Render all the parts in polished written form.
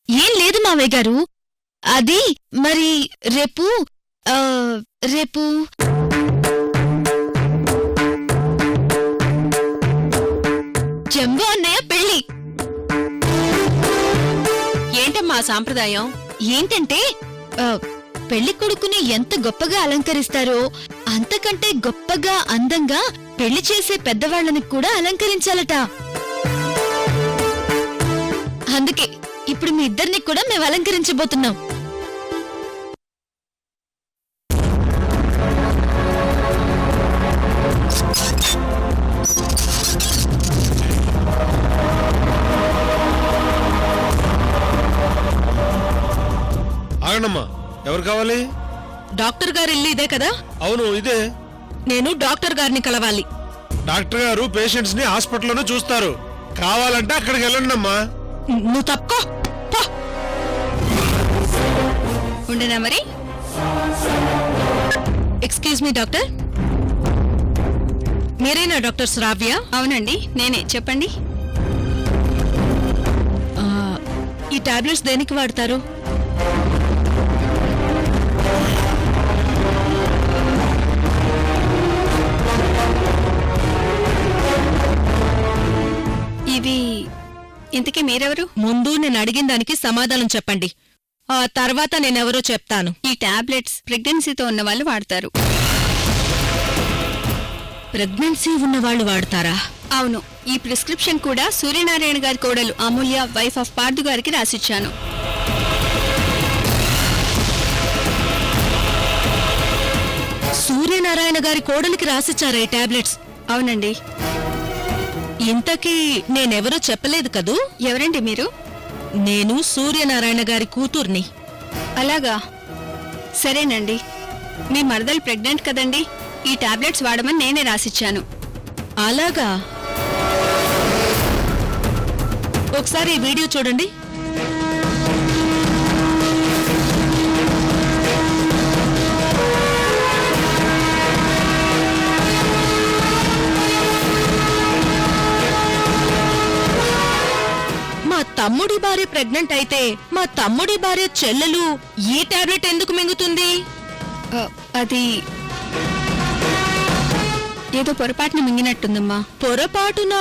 ఏం లేదు మావయ్య గారు. అది మరి రేపు రేపు జంబో అన్నయ్య పెళ్లి. ఏంటమ్మా సాంప్రదాయం? ఏంటంటే పెళ్లి కొడుకుని ఎంత గొప్పగా అలంకరిస్తారో అంతకంటే గొప్పగా అందంగా పెళ్లి చేసే పెద్దవాళ్ళని కూడా అలంకరించాలట. అందుకే ఇప్పుడు మీ ఇద్దరిని కూడా మేము అలంకరించబోతున్నాం. ఆగండమ్మా, ఎవరు కావాలి? డాక్టర్ గారి ఇల్లు ఇదే కదా? అవును, ఇదే. నేను డాక్టర్ గారిని కలవాలి. డాక్టర్ గారు పేషెంట్స్ ని హాస్పిటల్లోనే చూస్తారు. కావాలంటే అక్కడికి వెళ్ళండి అమ్మా. నువ్వు తప్పుకో. ఉండనా మరి? ఎక్స్క్యూజ్ మీ డాక్టర్, మీరేనా డాక్టర్ శ్రావ్య? అవునండి, నేనే. చెప్పండి. ఈ టాబ్లెట్స్ దేనికి వాడతారు? ఇవి ఇంతకీ మీరెవరు? ముందు నేను అడిగిన దానికి సమాధానం చెప్పండి, ఆ తర్వాత నేనెవరో చెప్తాను. ఈ టాబ్లెట్స్ ప్రెగ్నెన్సీతో ఉన్న వాళ్ళు వాడతారు. ప్రెగ్నెన్సీ ఉన్నవాళ్లు వాడతారా? అవును. ఈ ప్రిస్క్రిప్షన్ కూడా సూర్యనారాయణ గారి కోడలు అమూల్య, వైఫ్ ఆఫ్ పార్థు గారికి రాసిచ్చాను. సూర్యనారాయణ గారి కోడలికి రాసిచ్చారా ఈ టాబ్లెట్స్? అవునండి. ఇంతకీ నేనెవరో చెప్పలేదు కదూ? ఎవరండి మీరు? నేను సూర్యనారాయణ గారి కూతుర్ని. అలాగా, సరేనండి. మీ మరదలు ప్రెగ్నెంట్ కదండి, ఈ టాబ్లెట్స్ వాడమని నేనే రాసిచ్చాను. అలాగా, ఒకసారి ఈ వీడియో చూడండి. మా తమ్ముడి భార్య ప్రెగ్నెంట్ అయితే మా తమ్ముడి భార్య చెల్లెలు ఈ టాబ్లెట్ ఎందుకు మింగుతుంది? అది ఏదో పొరపాటున మింగినట్టుందమ్మా. పొరపాటున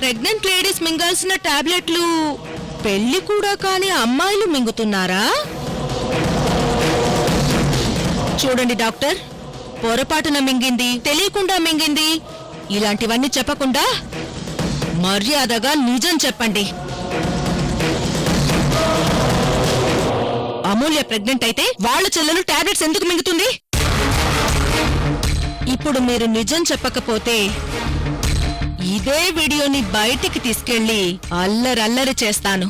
ప్రెగ్నెంట్ లేడీస్ మింగాల్సిన టాబ్లెట్లు పెళ్లి కూడా కాని అమ్మాయిలు మింగుతున్నారా? చూడండి డాక్టర్, పొరపాటున మింగింది, తెలియకుండా మింగింది, ఇలాంటివన్నీ చెప్పకుండా మర్యాదగా నిజం చెప్పండి. అమూల్య ప్రెగ్నెంట్ అయితే వాళ్ళ చెల్లెలు టాబ్లెట్స్ ఎందుకు మింగుతుంది? ఇప్పుడు మీరు నిజం చెప్పకపోతే ఇదే వీడియోని బయటికి తీసుకెళ్లి అల్లరల్లరి చేస్తాను.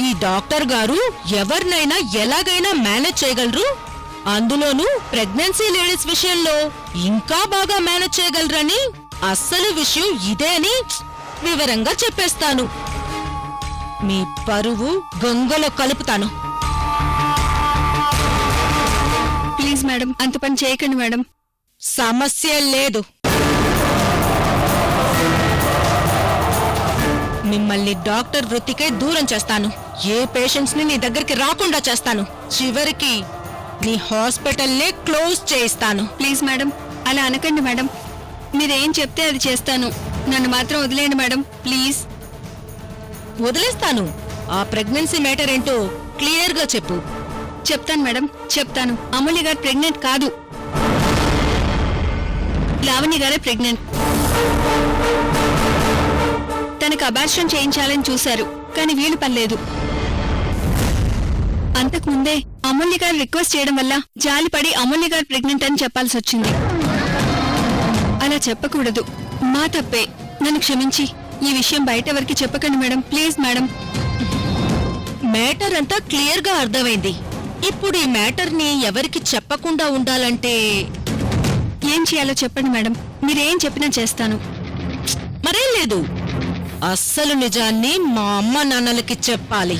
ఈ డాక్టర్ గారు ఎవరినైనా ఎలాగైనా మేనేజ్ చేయగలరు, అందులోనూ ప్రెగ్నెన్సీ లేడీస్ విషయంలో ఇంకా బాగా మేనేజ్ చేయగలరని అస్సలు విషయం ఇదే అని వివరంగా చెప్పేస్తాను. మీ పరువు గంగలో కలుపుతాను. ప్లీజ్ మేడం, అంత పని చేయకండి మేడం. సమస్య లేదు. మిమ్మల్ని డాక్టర్ వృత్తికే దూరం చేస్తాను. ఏ పేషెంట్స్ ని నీ దగ్గరికి రాకుండా చేస్తాను. చివరికి నీ హాస్పిటల్నే క్లోజ్ చేయిస్తాను. ప్లీజ్ మేడం, అలా అనకండి మేడం. మీరేం చెప్తే అది చేస్తాను. నన్ను మాత్రం వదిలేయండి మేడం, ప్లీజ్. వదిలేస్తాను. ఆ ప్రెగ్నెన్సీ మ్యాటర్ ఏంటో క్లియర్ గా చెప్పు. చెప్తాను మేడం, చెప్తాను. అమూల్య గారు ప్రెగ్నెంట్ కాదు, లావణ్య గారే ప్రెగ్నెంట్. తనకు అబార్షన్ చేయించాలని చూశారు, కానీ వీలు పర్లేదు. అంతకుముందే అమూల్య గారు రిక్వెస్ట్ చేయడం వల్ల జాలిపడి అమూల్య గారు ప్రెగ్నెంట్ అని చెప్పాల్సి వచ్చింది. అలా చెప్పకూడదు, మా తప్పే. నన్ను క్షమించి ఈ విషయం బయట ఎవరికి చెప్పకండి మేడం, ప్లీజ్ మేడం. మ్యాటర్ అంతా క్లియర్ గా అర్థమైంది. ఇప్పుడు ఈ మ్యాటర్ ని ఎవరికి చెప్పకుండా ఉండాలంటే ఏం చేయాలో చెప్పండి మేడం. మీరేం చెప్పినా చేస్తాను. మరేం లేదు, అస్సలు నిజాన్ని మా అమ్మ నాన్నలకి చెప్పాలి.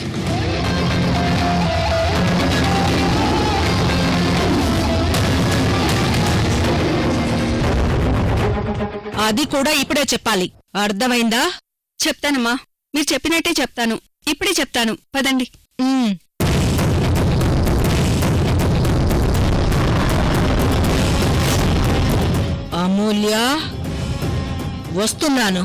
అది కూడా ఇప్పుడే చెప్పాలి. అర్థమైందా? చెప్తానమ్మా, మీరు చెప్పినట్టే చెప్తాను. ఇప్పుడే చెప్తాను, పదండి. ఉమ్. అమూల్య, వస్తున్నాను.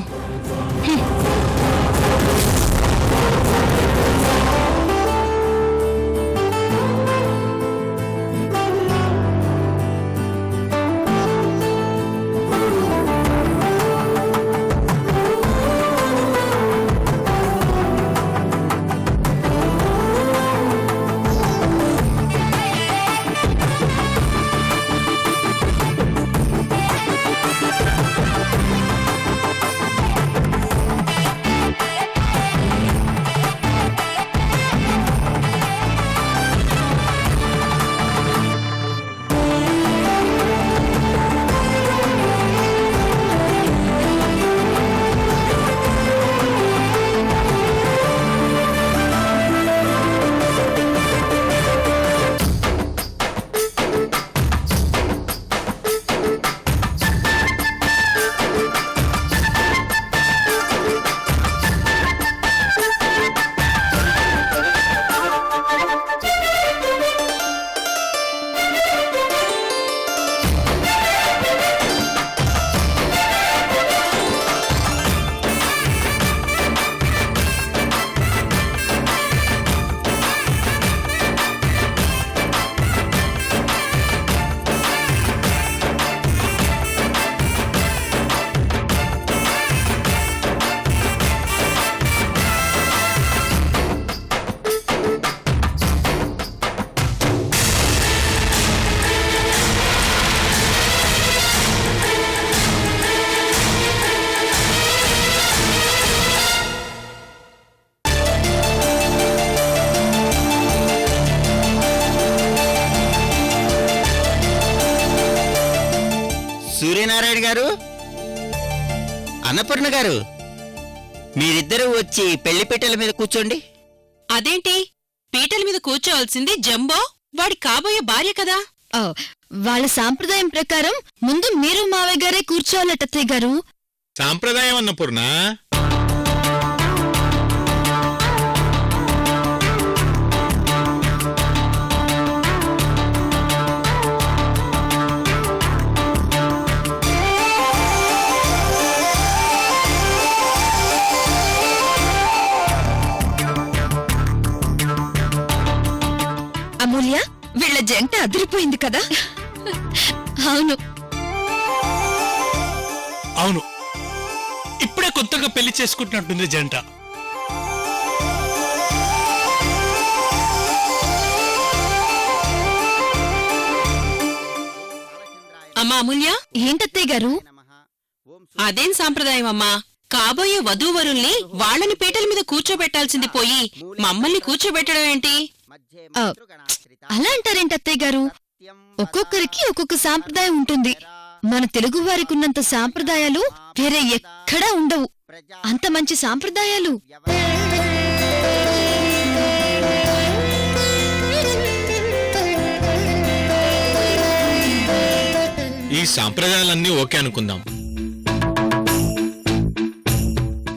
సూర్యనారాయణ గారు, అన్నపూర్ణ గారు, మీరిద్దరూ వచ్చి పెళ్లి పీటల మీద కూర్చోండి. అదేంటి, పీటల మీద కూర్చోవలసింది జంబో, వాడి కాబోయే భార్య కదా. వాళ్ళ సాంప్రదాయం ప్రకారం ముందు మీరు మావయ్య గారే కూర్చోవాలట అత్తయ్య గారు. సాంప్రదాయం అన్నపూర్ణ. అమూల్య, వీళ్ళ జంట అదిరిపోయింది కదా. అవును అవును, ఇప్పుడే కొత్తగా పెళ్లి చేసుకుంటున్నట్టుంది జంట. అమ్మా అమూల్య, ఏంటత్తయ్య గారు? అదేం సాంప్రదాయం అమ్మా? కాబోయే వధూవరుల్ని వాళ్ళని పీటల మీద కూర్చోబెట్టాల్సింది పోయి మమ్మల్ని కూర్చోబెట్టడం ఏంటి? అలా అంటారేంటి అత్తయ్య గారు? ఒక్కొక్కరికి ఒక్కొక్క సాంప్రదాయం ఉంటుంది. మన తెలుగు వారికి ఉన్నంత సాంప్రదాయాలు వేరే ఎక్కడా ఉండవు. అంత మంచి సాంప్రదాయాలు. ఈ సాంప్రదాయాలన్నీ ఓకే అనుకుందాం.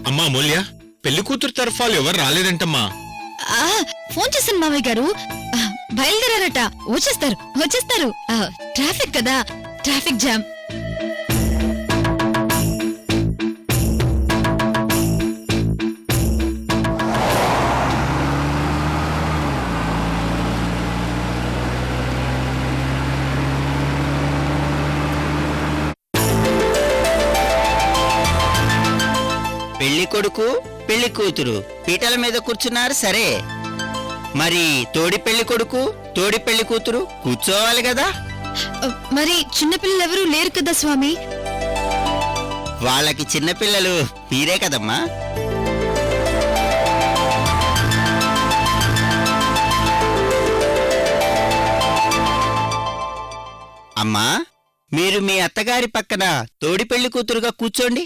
అమ్మా అమూల్య, పెళ్లి కూతురు తరఫాలు ఎవరు రాలేదంటమ్మా. ఫోన్ చేశాను మావయ్య గారు. బయలుదేరారట. వచ్చేస్తారు వచ్చేస్తారు. ట్రాఫిక్ కదా, ట్రాఫిక్ జామ్. పెళ్లి కొడుకు పెళ్లి కూతురు పీటల మీద కూర్చున్నారు సరే, మరి తోడి పెళ్లి కొడుకు తోడి పెళ్లి కూతురు కూర్చోవాలి కదా. మరి చిన్నపిల్లలెవరూ లేరు కదా స్వామి. వాళ్ళకి చిన్నపిల్లలు మీరే కదమ్మా. అమ్మా, మీరు మీ అత్తగారి పక్కన తోడి పెళ్లి కూతురుగా కూర్చోండి.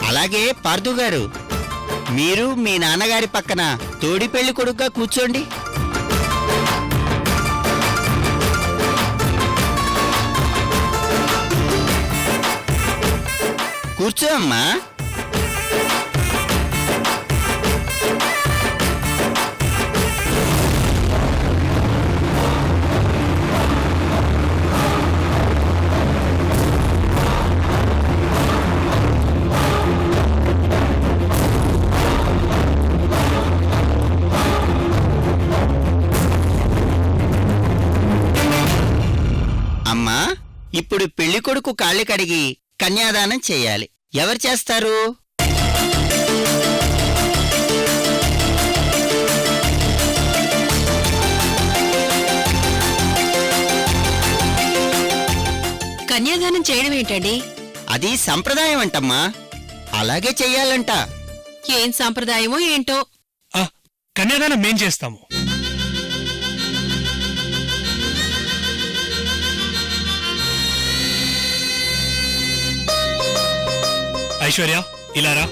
అలాగే పార్థు గారు, మీరు మీ నాన్నగారి పక్కన తోడి పెళ్లి కొడుకుగా కూర్చోండి. కూర్చో అమ్మా. ఇప్పుడు పెళ్లి కొడుకు కాళ్ళు కడిగి కన్యాదానం చేయాలి. ఎవరు చేస్తారు? కన్యాదానం చేయడం ఏంటండి? అది సంప్రదాయం అంటమ్మా, అలాగే చెయ్యాలంట. ఏం సంప్రదాయమో ఏంటో. కన్యాదానం మేం చేస్తాము. ఐశ్వర్య, ఇలారా.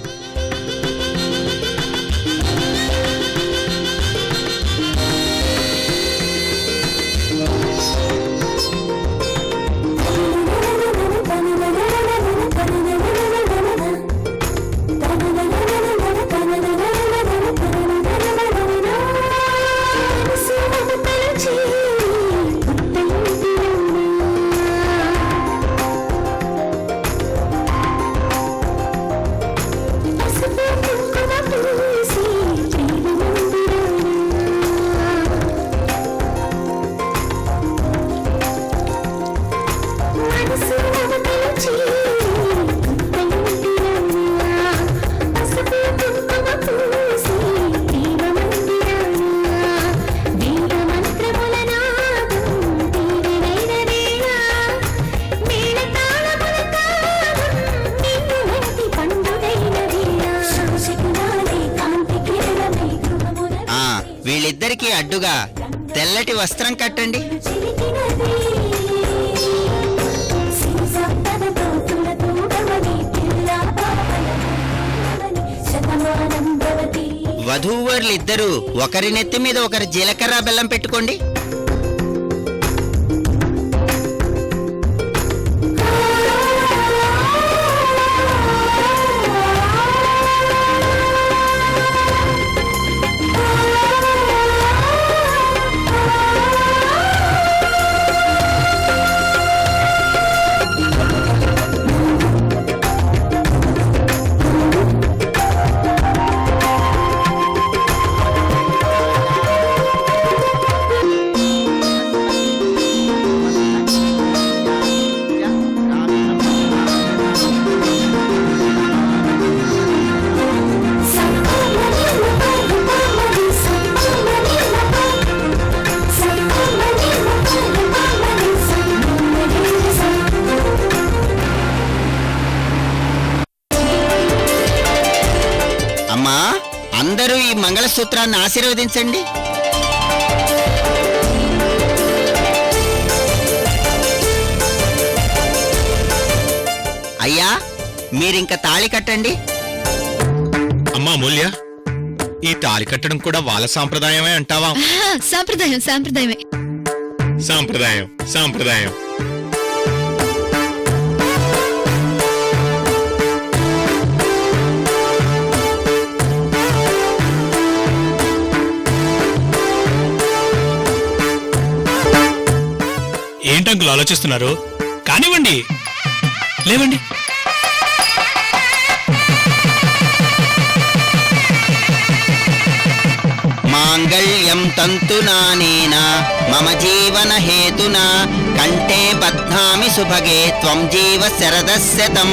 వీళ్ళిద్దరికీ అడ్డుగా తెల్లటి వస్త్రం కట్టండి. వధూవరులిద్దరూ ఒకరి నెత్తి మీద ఒకరి జీలకర్ర బెల్లం పెట్టుకోండి. అమ్మా, అందరూ ఈ మంగళసూత్రాన్ని ఆశీర్వదించండి. అయ్యా, మీరింక తాళి కట్టండి. అమ్మా అమూల్య, ఈ తాళి కట్టడం కూడా వాళ్ళ సాంప్రదాయమే అంటావా? సాంప్రదాయం సాంప్రదాయమే. సాంప్రదాయం సాంప్రదాయం. ఏంటంకులు ఆలోచిస్తున్నారు? కానివ్వండి, లేవండి. మాంగళ్యం తంతునానేనా మమ జీవన హేతునా కంఠే బధ్నామి సుభగే త్వం జీవ శరదస్యతం.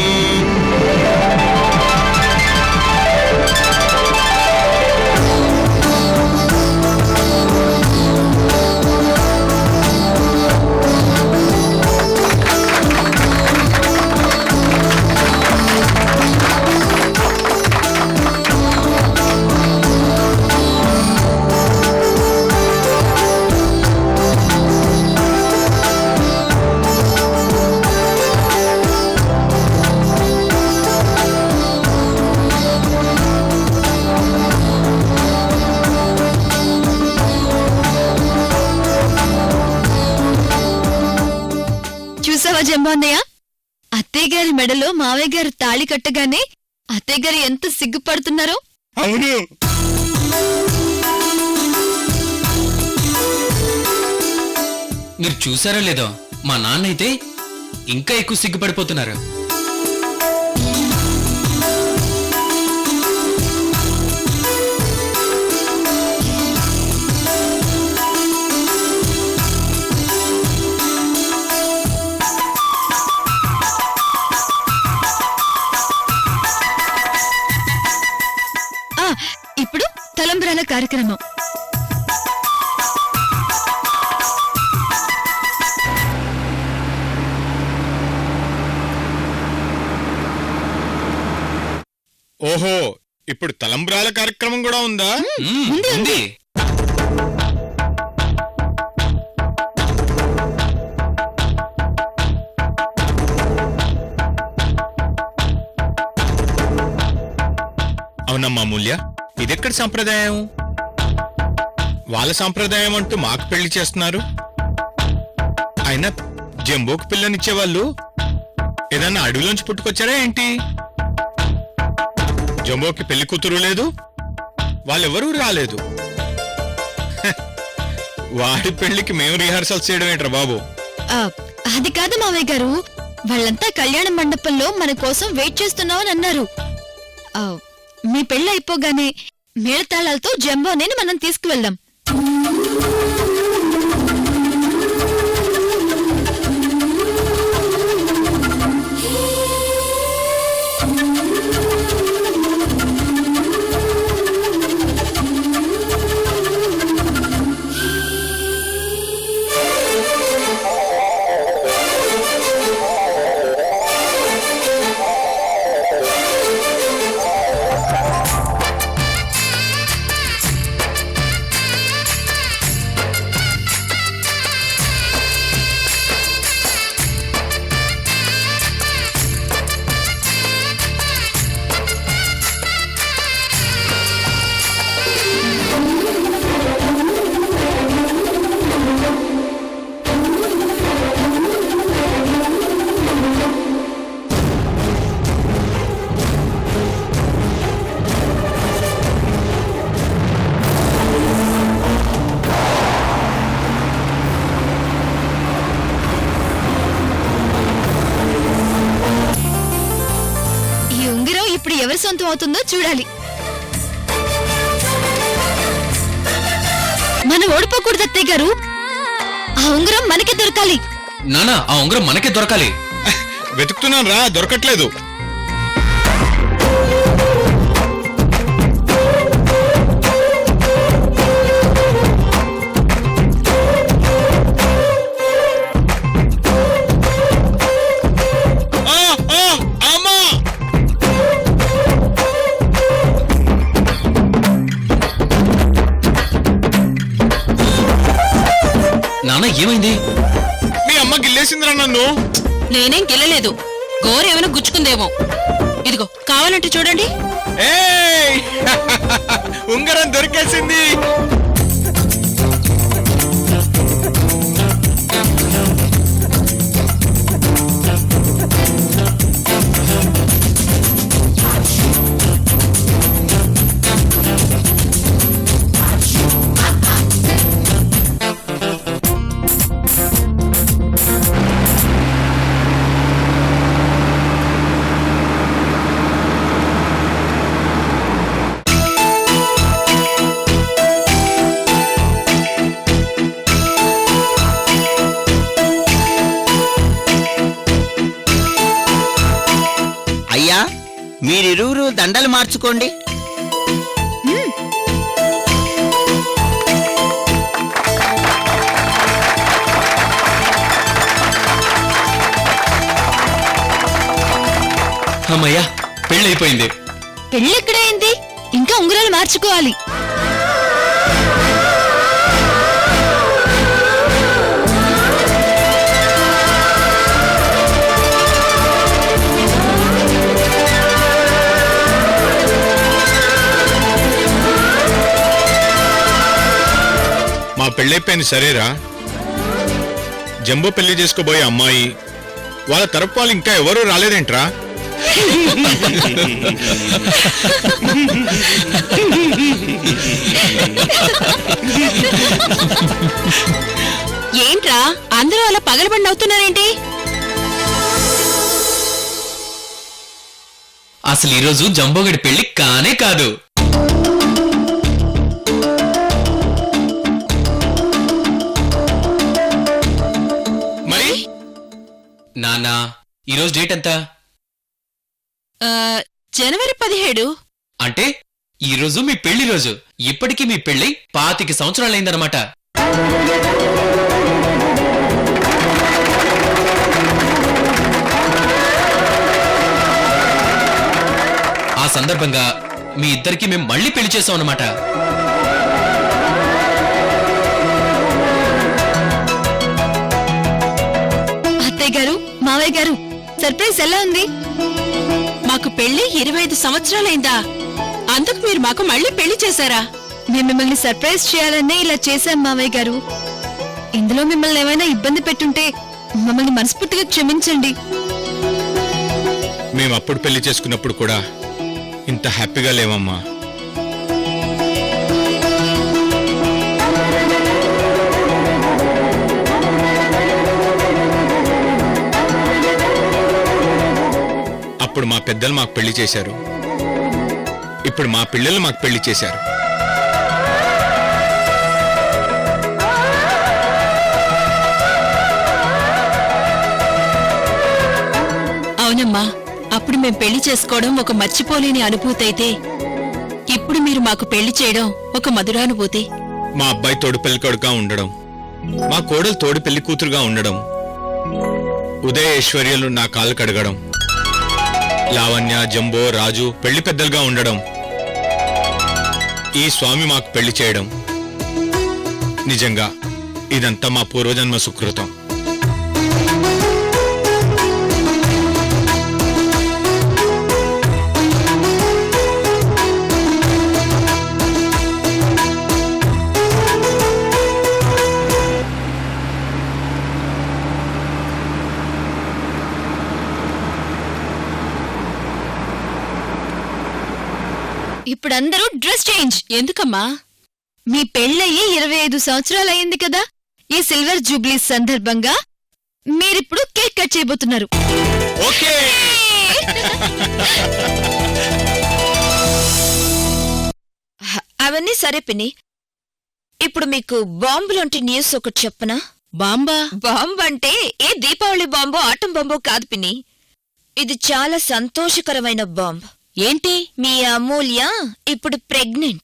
చూసావా జంబాన్నయ్య, అత్తయ్య గారి మెడలో మావయ్య గారు తాళి కట్టగానే అత్తయ్య గారు ఎంత సిగ్గుపడుతున్నారో. అవును, మీరు చూసారో లేదో, మా నాన్న అయితే ఇంకా ఎక్కువ సిగ్గుపడిపోతున్నారు. ఇప్పుడు తలంబ్రాల కార్యక్రమం. ఓహో, ఇప్పుడు తలంబ్రాల కార్యక్రమం కూడా ఉందా? ఉంది. అవునమ్మా మూల్య, ఇదెక్కడ సంప్రదాయం? వాళ్ళ సంప్రదాయం అంటూ మాకు పెళ్లి చేస్తున్నారు. అయినా జంబోకు పిల్లనిచ్చేవాళ్ళు ఏదన్నా అడవిలోంచి పుట్టుకొచ్చారా ఏంటి? జంబోకి పెళ్లి కూతురు లేదు, వాళ్ళెవరూ రాలేదు. హ, వాడి పెళ్లికి మేము రిహార్సల్స్ చేయడం ఏంట్రా బాబు? అది కాదు మావయ్య గారు, వాళ్ళంతా కళ్యాణ మండపంలో మన కోసం వెయిట్ చేస్తున్నామని అన్నారు. మీ పెళ్లి అయిపోగానే మేళతాళాలతో జంబోనేని మనం తీసుకువెళ్దాం. ఇప్పుడు ఎవరి సొంతం అవుతుందో చూడాలి. మనం ఓడిపోకూడదు అత్తయ్య గారు. ఆ ఉంగరం మనకే దొరకాలి. నానా, ఆ ఉంగరం మనకే దొరకాలి. వెతుకుతున్నాను రా, దొరకట్లేదు. నాన్న, ఏమైంది? మీ అమ్మ గిల్లేసిందిరా నన్ను. నేనేం గిల్లలేదు, గోరేమైనా గుచ్చుకుందేమో. ఇదిగో కావాలంటే చూడండి. ఏయ్ ఉంగరం దొరికేసింది. మీరిరువురు దండలు మార్చుకోండి. అమ్మయ్యా, పెళ్ళైపోయింది. పెళ్ళెక్కడైంది? ఇంకా ఉంగరాలు మార్చుకోవాలి. మా పెళ్ళైపోయింది సరేరా. జంబో పెళ్లి చేసుకోబోయే అమ్మాయి వాళ్ళ తరపు వాళ్ళు ఇంకా ఎవరూ రాలేదేంట్రా? ఏంట్రా అందరూ అలా పగలబండి అవుతున్నారేంటి? అసలు ఈరోజు జంబోగడి పెళ్లి కానే కాదు. మరి నాన్నా, ఈరోజు డేట్ ఎంత? జనవరి 17. అంటే ఈ రోజు మీ పెళ్లి రోజు. ఇప్పటికీ మీ పెళ్లి 25 సంవత్సరాలైందనమాట. ఆ సందర్భంగా మీ ఇద్దరికి మేము మళ్ళీ పెళ్లి చేసాం అన్నమాట. అత్తయ్య గారు, మావయ్య గారు, సర్ప్రైజ్ ఎలా ఉంది? మాకు పెళ్లి 25 సంవత్సరాలైందా? అందుకు మీరు మాకు మళ్ళీ పెళ్లి చేశారా? మేము మిమ్మల్ని సర్ప్రైజ్ చేయాలనే ఇలా చేశాం మావయ్య గారు. ఇందులో మిమ్మల్ని ఏమైనా ఇబ్బంది పెట్టుంటే మమ్మల్ని మనస్ఫూర్తిగా క్షమించండి. మేము అప్పుడు పెళ్లి చేసుకున్నప్పుడు కూడా ఇంత హ్యాపీగా లేవమ్మా. అప్పుడు మా పెద్దలు మాకు పెళ్లి చేశారు, ఇప్పుడు మా పిల్లలు మాకు పెళ్లి చేశారు. అవునమ్మా, అప్పుడు మేం పెళ్లి చేసుకోవడం ఒక మర్చిపోలేని అనుభూతి అయితే ఇప్పుడు మీరు మాకు పెళ్లి చేయడం ఒక మధురానుభూతి. మా అబ్బాయి తోడు పెళ్లి కొడుకుగా ఉండడం, మా కోడలు తోడు పెళ్లి కూతురుగా ఉండడం, ఉదయ ఐశ్వర్యలు నా కాళ్ళు కడగడం, లావణ్య, జంబో, రాజు పెళ్లి పెద్దలుగా ఉండడం, ఈ స్వామి మాకు పెళ్లి చేయడం, నిజంగా ఇదంతా మా పూర్వజన్మ సుకృతం. ఇప్పుడు అందరూ డ్రెస్ చేంజ్. ఎందుకమ్మా? మీ పెళ్ళయి 25 సంవత్సరాలు అయింది కదా. ఈ సిల్వర్ జూబ్లీ సందర్భంగా మీరిప్పుడు కేక్ కట్ చేయబోతున్నారు. ఓకే. అవన్నీ సరే పిన్ని. ఇప్పుడు మీకు బాంబులాంటి న్యూస్ ఒకటి చెప్పనా? బాంబా? బాంబు అంటే ఏ దీపావళి బాంబో ఆటం బాంబో కాదు పిన్ని. ఇది చాలా సంతోషకరమైన బాంబ్. ఏంటి? మీ అమూల్య ఇప్పుడు ప్రెగ్నెంట్.